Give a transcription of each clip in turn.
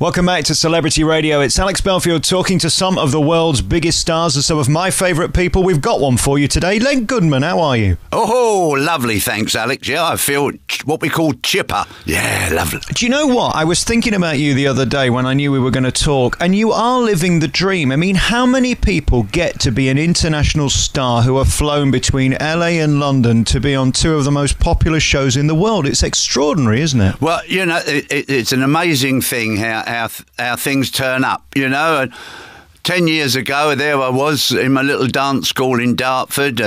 Welcome back to Celebrity Radio. It's Alex Belfield talking to some of the world's biggest stars and some of my favourite people. We've got one for you today. Len Goodman, how are you? Oh, lovely, thanks, Alex. Yeah, I feel what we call chipper. Yeah, lovely. Do you know what? I was thinking about you the other day when I knew we were going to talk, and you are living the dream. I mean, how many people get to be an international star who have flown between LA and London to be on two of the most popular shows in the world? It's extraordinary, isn't it? Well, you know, it's an amazing thing how things turn up, you know. And 10 years ago, there I was in my little dance school in Dartford,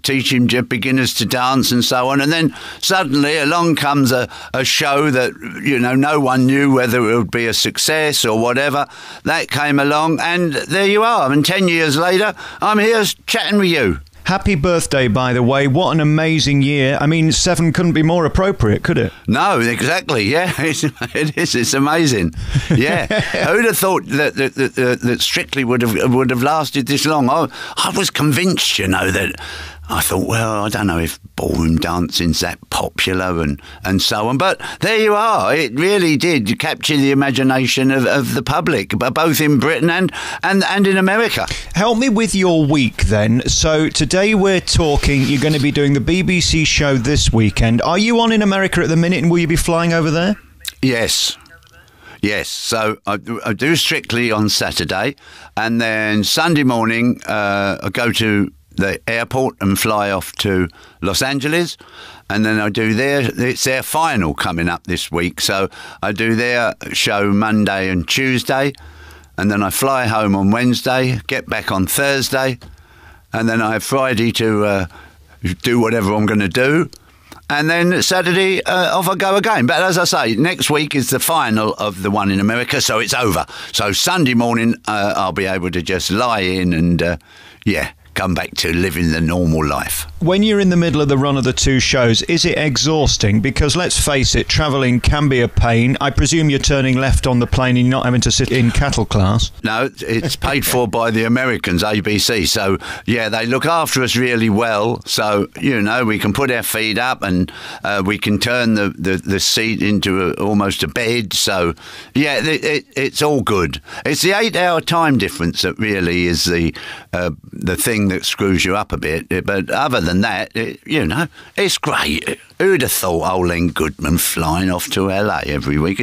teaching beginners to dance and so on. And then suddenly along comes a show that, you know, no one knew whether it would be a success or whatever. That came along, and there you are. And 10 years later, I'm here chatting with you. Happy birthday, by the way. What an amazing year. I mean, 7 couldn't be more appropriate, could it? No, exactly. Yeah, it is. It's amazing. Yeah. Who'd have thought that Strictly would have lasted this long? I was convinced, you know, that I thought, well, I don't know if ballroom dancing's that popular and so on. But there you are. It really did capture the imagination of the public, both in Britain and in America. Help me with your week then. So today we're talking, you're going to be doing the BBC show this weekend. Are you on in America at the minute, and will you be flying over there? Yes. Yes, so I do Strictly on Saturday, and then Sunday morning I go to the airport and fly off to Los Angeles, and then it's their final coming up this week, so I do their show Monday and Tuesday, and then I fly home on Wednesday, get back on Thursday, and then I have Friday to do whatever I'm going to do. And then Saturday, off I go again. But as I say, next week is the final of the one in America, so it's over. So Sunday morning, I'll be able to just lie in and, come back to living the normal life. When you're in the middle of the run of the two shows, is it exhausting? Because let's face it, travelling can be a pain. I presume you're turning left on the plane and you're not having to sit in cattle class. No, it's paid for by the Americans, ABC. So, yeah, they look after us really well. So, you know, we can put our feet up and we can turn the seat into almost a bed. So, yeah, it's all good. It's the 8-hour time difference that really is the thing that screws you up a bit. But other than that, you know, it's great. Who'd have thought old Len Goodman flying off to LA every week?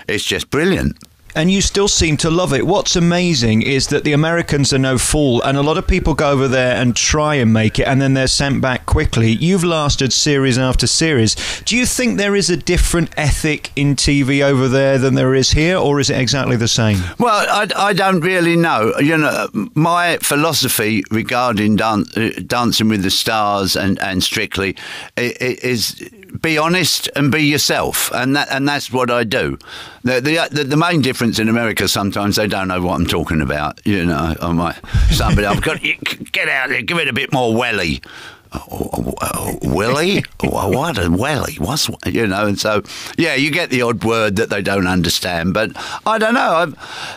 It's just brilliant. And you still seem to love it. What's amazing is that the Americans are no fool, and a lot of people go over there and try and make it, and then they're sent back quickly. You've lasted series after series. Do you think there is a different ethic in TV over there than there is here, or is it exactly the same? Well, I don't really know. You know, my philosophy regarding Dancing with the Stars and Strictly is be honest and be yourself, and that's what I do. The main difference in America, sometimes they don't know what I'm talking about. You know, I've got get out there, give it a bit more welly. Willy? What a welly? What's, you know? And so, yeah, you get the odd word that they don't understand. But I don't know.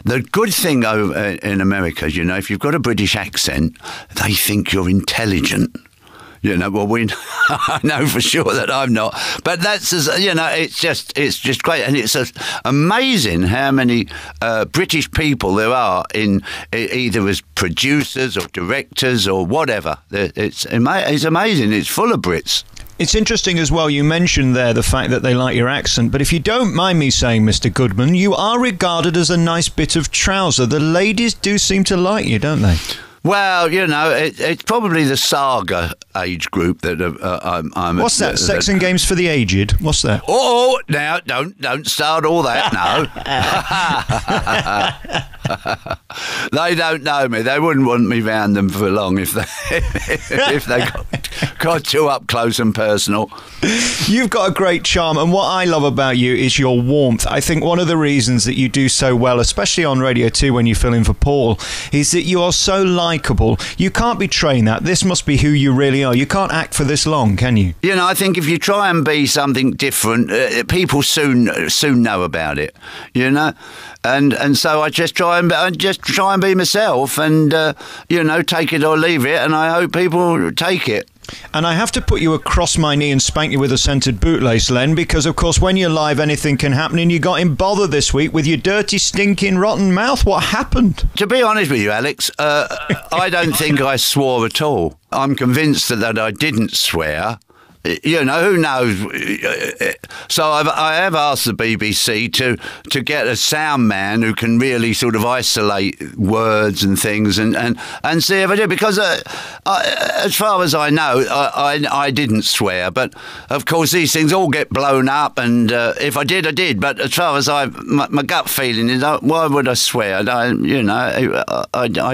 The good thing over in America, you know, if you've got a British accent, they think you're intelligent. You know, well, I know for sure that I'm not, but that's, you know, it's just great, and it's amazing how many British people there are in either as producers or directors or whatever. It's amazing. It's full of Brits. It's interesting as well, you mentioned there the fact that they like your accent, but if you don't mind me saying, Mr. Goodman, you are regarded as a nice bit of trouser. The ladies do seem to like you, don't they? Well, you know, it's probably the saga age group that I'm. What's that? Sex and Games for the Aged? What's that? Oh, now don't start all that. No, they don't know me. They wouldn't want me round them for long if they got too up close and personal. You've got a great charm, and what I love about you is your warmth. I think one of the reasons that you do so well, especially on Radio 2 when you fill in for Paul, is that you are so likeable. You can't be trained that. This must be who you really are. You can't act for this long, can you? You know, I think if you try and be something different, people soon know about it. You know, and so I just try and be myself, and you know, take it or leave it, and I hope people take it. And I have to put you across my knee and spank you with a scented bootlace, Len, because, of course, when you're live, anything can happen, and you got in bother this week with your dirty, stinking, rotten mouth. What happened? To be honest with you, Alex, I don't think I swore at all. I'm convinced that I didn't swear. You know, who knows? So I have asked the BBC to get a sound man who can really sort of isolate words and things and see if I do. Because as far as I know, I didn't swear. But, of course, these things all get blown up. And if I did, I did. But as far as my gut feeling is, why would I swear? I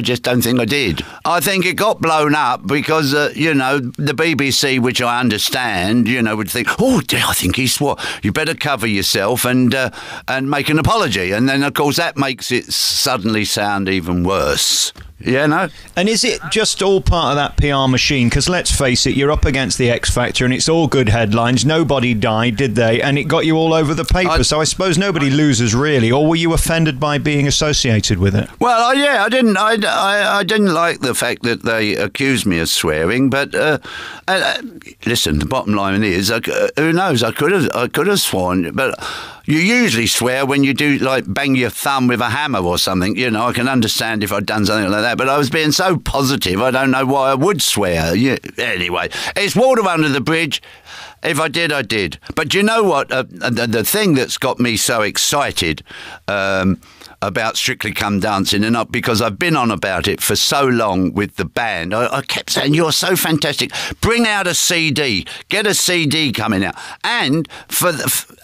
just don't think I did. I think it got blown up because, the BBC, which I understand, would think, oh, dear, I think he swore. You better cover yourself and make an apology. And then, of course, that makes it suddenly sound even worse. Yeah, no. And is it just all part of that PR machine? Because let's face it, you're up against the X Factor and it's all good headlines. Nobody died, did they? And it got you all over the paper. So I suppose nobody loses, really. Or were you offended by being associated with it? Well, yeah, I didn't like the fact that they accused me of swearing. But listen, the bottom line is, who knows? I could have sworn, but you usually swear when you do, like, bang your thumb with a hammer or something. I can understand if I'd done something like that, but I was being so positive, I don't know why I would swear. Anyway, it's water under the bridge. If I did, I did. But you know what? The thing that's got me so excited about Strictly Come Dancing, and because I've been on about it for so long with the band, I kept saying, you're so fantastic. Bring out a CD. Get a CD coming out. And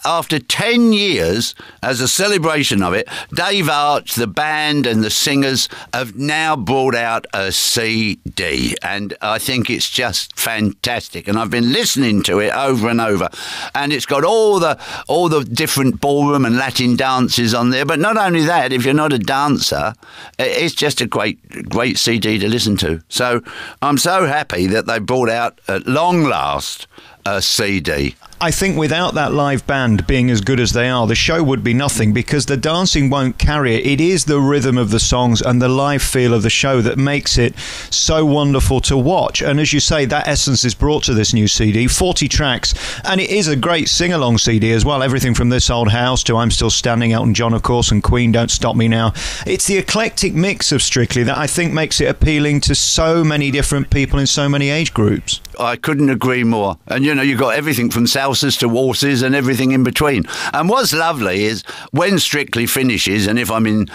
after 10 years, as a celebration of it, Dave Arch, the band and the singers have now brought out a CD. And I think it's just fantastic. And I've been listening to it over and over. And it's got all the different ballroom and Latin dances on there. But not only that, if you're not a dancer, it's just a great CD to listen to. So I'm so happy that they brought out, at long last, a CD. I think without that live band being as good as they are, the show would be nothing, because the dancing won't carry it. It is the rhythm of the songs and the live feel of the show that makes it so wonderful to watch. And as you say, that essence is brought to this new CD, 40 tracks, and it is a great sing-along CD as well. Everything from This Old House to I'm Still Standing, Elton John, of course, and Queen, Don't Stop Me Now. It's the eclectic mix of Strictly that I think makes it appealing to so many different people in so many age groups. I couldn't agree more. And, you've got everything from salsas to waltzes and everything in between. And what's lovely is when Strictly finishes, and if I'm in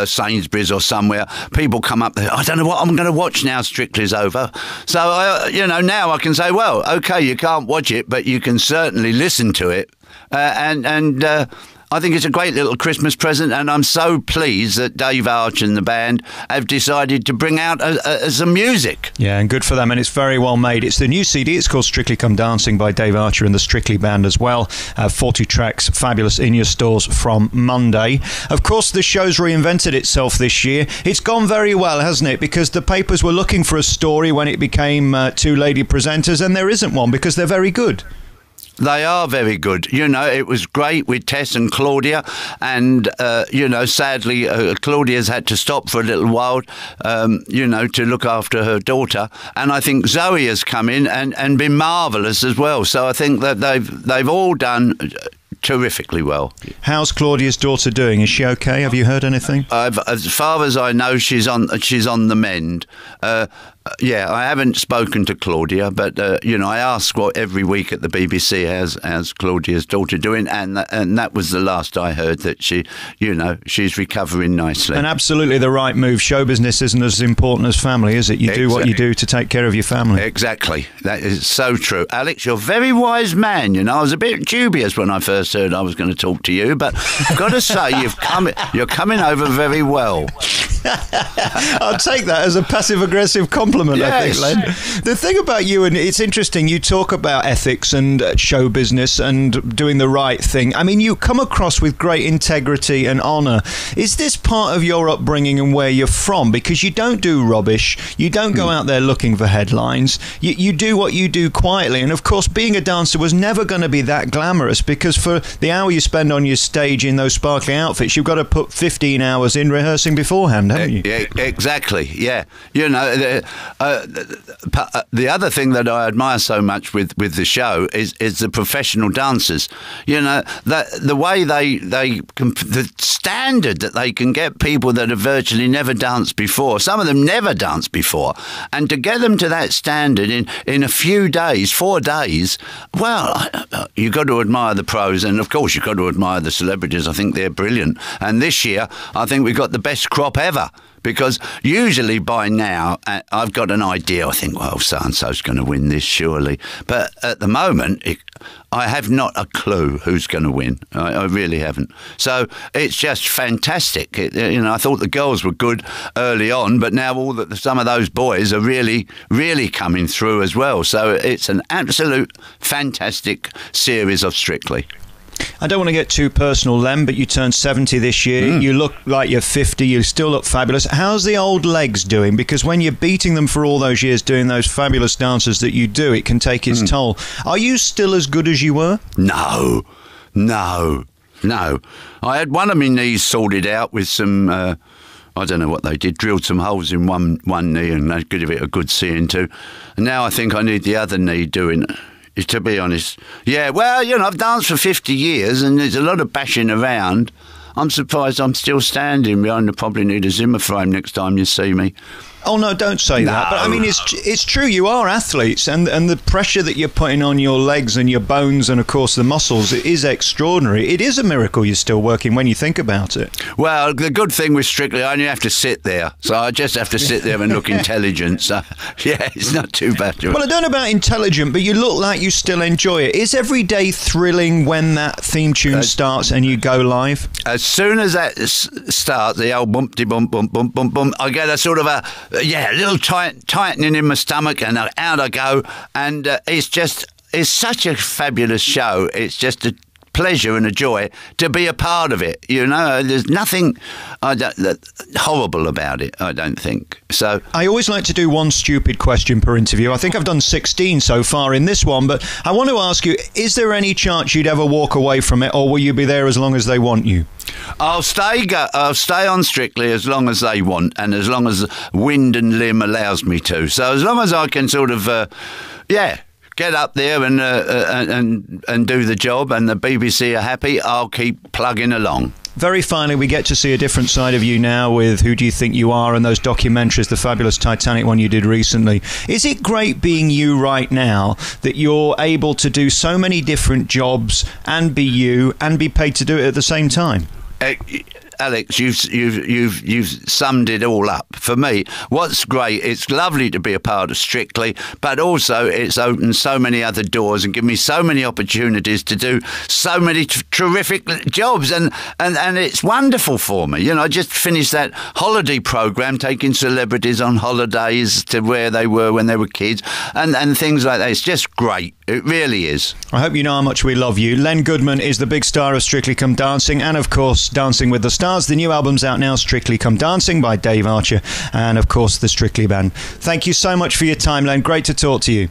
Sainsbury's or somewhere, people come up there, I don't know what I'm going to watch now Strictly's over. So, now I can say, well, OK, you can't watch it, but you can certainly listen to it. I think it's a great little Christmas present, and I'm so pleased that Dave Arch and the band have decided to bring out some music. Yeah, and good for them, and it's very well made. It's the new CD. It's called Strictly Come Dancing by Dave Archer and the Strictly Band as well. 40 tracks, fabulous, in your stores from Monday. Of course, the show's reinvented itself this year. It's gone very well, hasn't it? Because the papers were looking for a story when it became two lady presenters, and there isn't one because they're very good. They are very good. It was great with Tess and Claudia, and, sadly, Claudia's had to stop for a little while, to look after her daughter. And I think Zoe has come in and been marvellous as well. So I think that they've all done terrifically well. How's Claudia's daughter doing? Is she okay? Have you heard anything? As far as I know, she's on the mend. Yeah, I haven't spoken to Claudia, but I ask every week at the BBC how's Claudia's daughter doing, and that was the last I heard, that she's recovering nicely. And absolutely the right move. Show business isn't as important as family, is it? You do what you do to take care of your family. Exactly. That is so true. Alex, you're a very wise man. I was a bit dubious when I first heard I was going to talk to you, but I've got to say you're coming over very well. I'll take that as a passive-aggressive compliment, yes. I think, Len. The thing about you, and it's interesting, you talk about ethics and show business and doing the right thing. I mean, you come across with great integrity and honour. Is this part of your upbringing and where you're from? Because you don't do rubbish. You don't go out there looking for headlines. You do what you do quietly. And, of course, being a dancer was never going to be that glamorous, because for the hour you spend on your stage in those sparkly outfits, you've got to put 15 hours in rehearsing beforehand, haven't you? Yeah, exactly. Yeah, you know, the other thing that I admire so much with the show is the professional dancers. You know, the way the standard that they can get people that have virtually never danced before. Some of them never danced before, and to get them to that standard in a few days, 4 days. Well, you've got to admire the pros, and of course you've got to admire the celebrities. I think they're brilliant. And this year, I think we've got the best crop ever. Because usually by now, I've got an idea. I think, well, so-and-so's going to win this, surely. But at the moment, I have not a clue who's going to win. I really haven't. So it's just fantastic. I thought the girls were good early on, but now some of those boys are really, really coming through as well. So it's an absolute fantastic series of Strictly. I don't want to get too personal, Len, but you turned 70 this year. You look like you're 50. You still look fabulous. How's the old legs doing? Because when you're beating them for all those years doing those fabulous dances that you do, it can take its toll. Are you still as good as you were? No. I had one of my knees sorted out with some... I don't know what they did, drilled some holes in one knee and they give it a good seeing to. And now I think I need the other knee doing... To be honest. Yeah, well, I've danced for 50 years and there's a lot of bashing around. I'm surprised I'm still standing behind. I probably need a Zimmer frame next time you see me. Oh, no, don't say that. But, I mean, it's true. You are athletes, and the pressure that you're putting on your legs and your bones and, of course, the muscles, it is extraordinary. It is a miracle you're still working when you think about it. Well, the good thing with Strictly, I only have to sit there. So I just have to sit there and look intelligent. So, yeah, it's not too bad. Well, I don't know about intelligent, but you look like you still enjoy it. Is every day thrilling when that theme tune starts and you go live? As soon as that starts, the old bump-de-bump, bump, bump, bump, bump, I get a sort of a little tightening in my stomach, and out I go. And it's such a fabulous show. It's just a pleasure and a joy to be a part of it. There's nothing horrible about it, I don't think. So I always like to do one stupid question per interview. I think I've done 16 so far in this one, but I want to ask you, is there any chance you'd ever walk away from it, or will you be there as long as they want you? I'll stay on Strictly as long as they want, and as long as wind and limb allows me to. So as long as I can sort of, get up there and do the job, and the BBC are happy, I'll keep plugging along. Very finally, we get to see a different side of you now with Who Do You Think You Are and those documentaries, the fabulous Titanic one you did recently. Is it great being you right now, that you're able to do so many different jobs and be you and be paid to do it at the same time? Alex, you've summed it all up. For me, what's great, it's lovely to be a part of Strictly, but also it's opened so many other doors and given me so many opportunities to do so many terrific jobs, and it's wonderful for me. I just finished that holiday programme taking celebrities on holidays to where they were when they were kids and things like that. It's just great. It really is. I hope you know how much we love you. Len Goodman is the big star of Strictly Come Dancing and, of course, Dancing with the Stars. The new album's out now, Strictly Come Dancing by Dave Archer and, of course, the Strictly Band. Thank you so much for your time, Len. Great to talk to you.